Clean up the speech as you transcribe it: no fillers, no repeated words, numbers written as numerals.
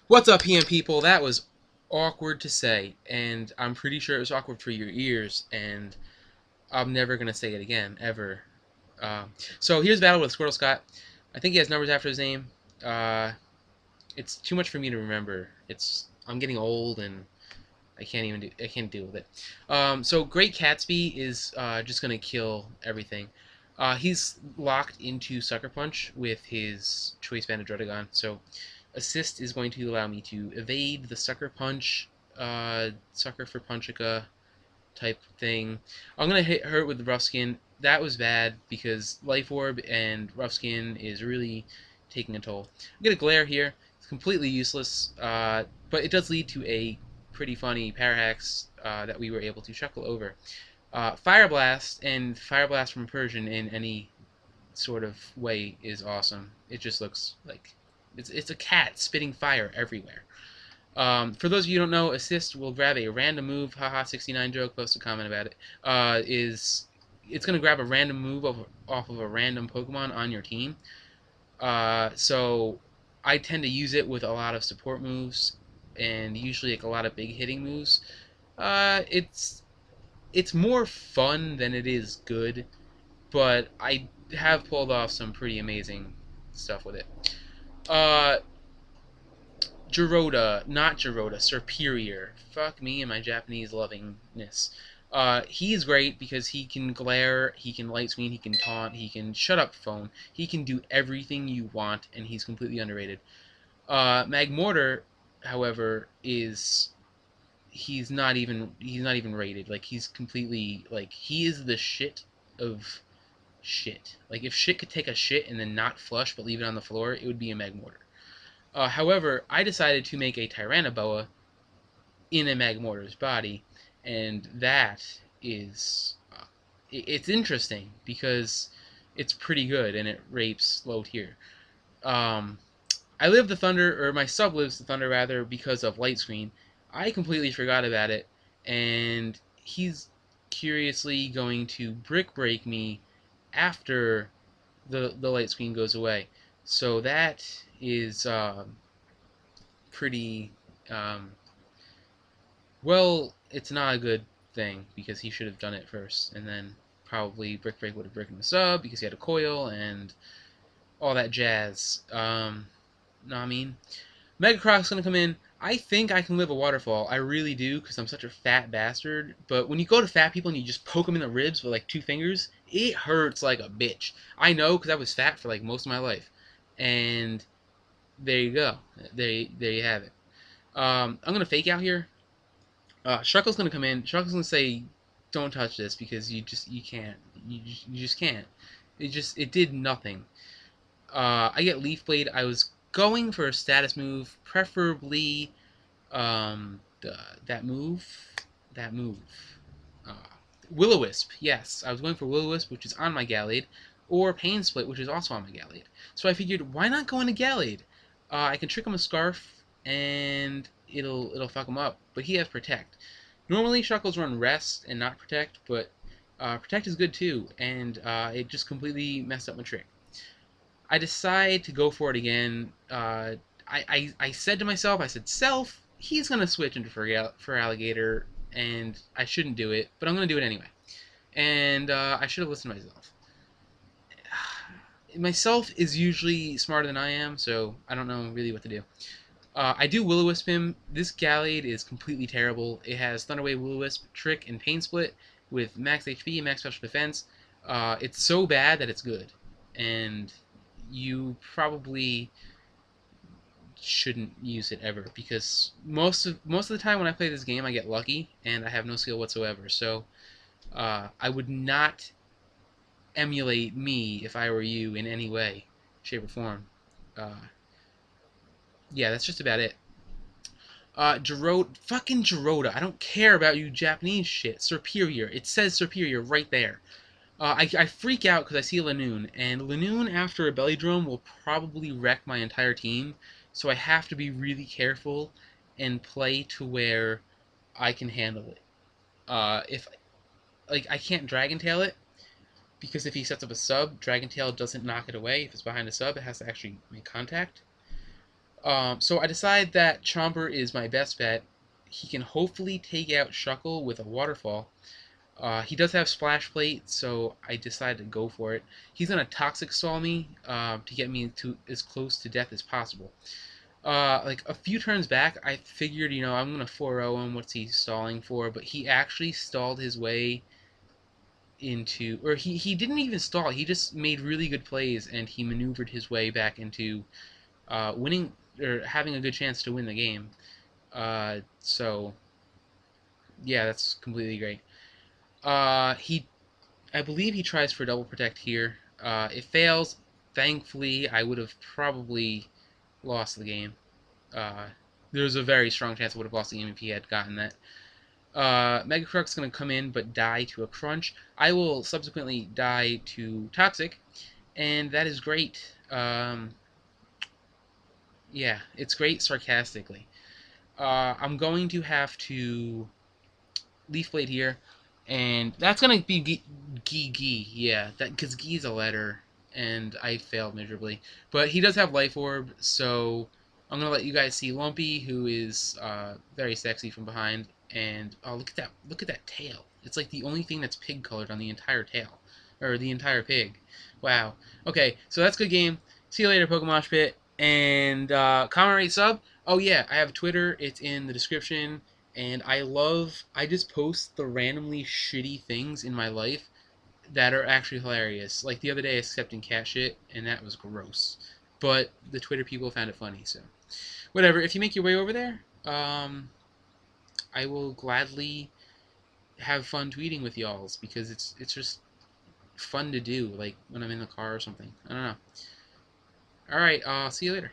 What's up, PM people? That was awkward to say, and I'm pretty sure it was awkward for your ears, and I'm never gonna say it again, ever. So here's battle with SquirtleScott. I think he has numbers after his name. Uh, it's too much for me to remember. I'm getting old, and I can't deal with it. So Great Catsby is just gonna kill everything. He's locked into Sucker Punch with his Choice Banded Drotagon, so Assist is going to allow me to evade the Sucker Punch, Sucker for Punchika type thing. I'm gonna hit her with the Rough Skin. That was bad because Life Orb and Rough Skin is really taking a toll. I'm gonna Glare here. It's completely useless, but it does lead to a pretty funny Parahax that we were able to chuckle over. Fire Blast and Fire Blast from Persian in any sort of way is awesome. It just looks like it's a cat spitting fire everywhere. For those of you who don't know, Assist will grab a random move. Haha, 69 joke. Post a comment about it. It's going to grab a random move off of a random Pokemon on your team. So I tend to use it with a lot of support moves and usually like a lot of big hitting moves. It's more fun than it is good, but I have pulled off some pretty amazing stuff with it. Uh, not Gerota, Superior. Fuck me and my Japanese lovingness. He's great because he can glare, he can light screen, he can taunt, he can shut up phone, he can do everything you want, and he's completely underrated. Magmortar, however, is he's not even rated. Like he's completely like he is the shit of shit. Like if shit could take a shit and then not flush but leave it on the floor, it would be a Magmortar. However, I decided to make a Tyrannoboa in a Magmortar's body, and that is it's interesting because it's pretty good and it rapes low tier. Um, I live the Thunder, or my sub lives the Thunder rather, because of Light Screen. I completely forgot about it, and he's curiously going to Brick Break me after the Light Screen goes away. So that is pretty um, well. It's not a good thing because he should have done it first, and then probably Brick Break would have broken the sub because he had a coil and all that jazz. No, I mean, Mega Croc's gonna come in. I think I can live a waterfall. I really do because I'm such a fat bastard. But when you go to fat people and you just poke them in the ribs with like 2 fingers, it hurts like a bitch. I know because I was fat for like most of my life, and there you go. There you have it. I'm gonna fake out here. Shuckle's gonna come in. Shuckle's gonna say, "Don't touch this because you can't. You just can't." It did nothing. I get Leaf Blade. I was going for a status move, preferably that move. That move. Uh, Will-O-Wisp. Yes, I was going for Will-O-Wisp, which is on my Gallade, or Pain Split, which is also on my Gallade. So I figured, why not go into Gallade? I can trick him a Scarf, and it'll fuck him up. But he has Protect. Normally, Shuckles run Rest and not Protect, but Protect is good too, and it just completely messed up my trick. I decide to go for it again. I said to myself, I said, Self, he's going to switch into Feraligatr, and I shouldn't do it, but I'm going to do it anyway. And I should have listened to myself. Myself is usually smarter than I am, so I don't know really what to do. I do Will-O-Wisp him. This Gallade is completely terrible. It has Thunderwave, Will-O-Wisp, Trick, and Pain Split with max HP and max special defense. It's so bad that it's good. And you probably shouldn't use it ever because most of the time when I play this game I get lucky and I have no skill whatsoever. So I would not emulate me if I were you in any way, shape, or form. Uh, yeah, that's just about it. Fucking Gerota. I don't care about you Japanese shit. Superior. It says Superior right there. I freak out because I see Lanoon, and Lanoon after a Belly Drum will probably wreck my entire team, so I have to be really careful and play to where I can handle it. If like I can't Dragon Tail it because if he sets up a sub, Dragon Tail doesn't knock it away. If it's behind a sub, it has to actually make contact. So I decide that Chomper is my best bet. He can hopefully take out Shuckle with a waterfall. He does have Splash Plate, so I decided to go for it. He's gonna Toxic Stall me to get me to as close to death as possible. Like a few turns back, I figured, I'm gonna 4-0 him. What's he stalling for? But he actually stalled his way into, or he didn't even stall. He just made really good plays and he maneuvered his way back into winning or having a good chance to win the game. So yeah, that's completely great. I believe he tries for double protect here. It fails. Thankfully, I would have probably lost the game. Uh, there's a very strong chance I would have lost the game if he had gotten that. Mega Crux going to come in but die to a Crunch. I will subsequently die to Toxic, and that is great. Yeah, it's great sarcastically. I'm going to have to Leaf Blade here, and that's gonna be Gee. Yeah, that because Gee's a letter, and I failed miserably. But he does have Life Orb, so I'm gonna let you guys see Lumpy, who is very sexy from behind. And oh, look at that tail. It's like the only thing that's pig colored on the entire tail, or the entire pig. Wow. Okay, so that's a good game. See you later, PokeMoshPit, and comment, rate, sub. Oh yeah, I have Twitter. It's in the description. And I just post the randomly shitty things in my life that are actually hilarious. Like the other day, I stepped in cat shit, and that was gross. But the Twitter people found it funny, so whatever. If you make your way over there, I will gladly have fun tweeting with y'alls because it's just fun to do, like when I'm in the car or something. I don't know. All right, see you later.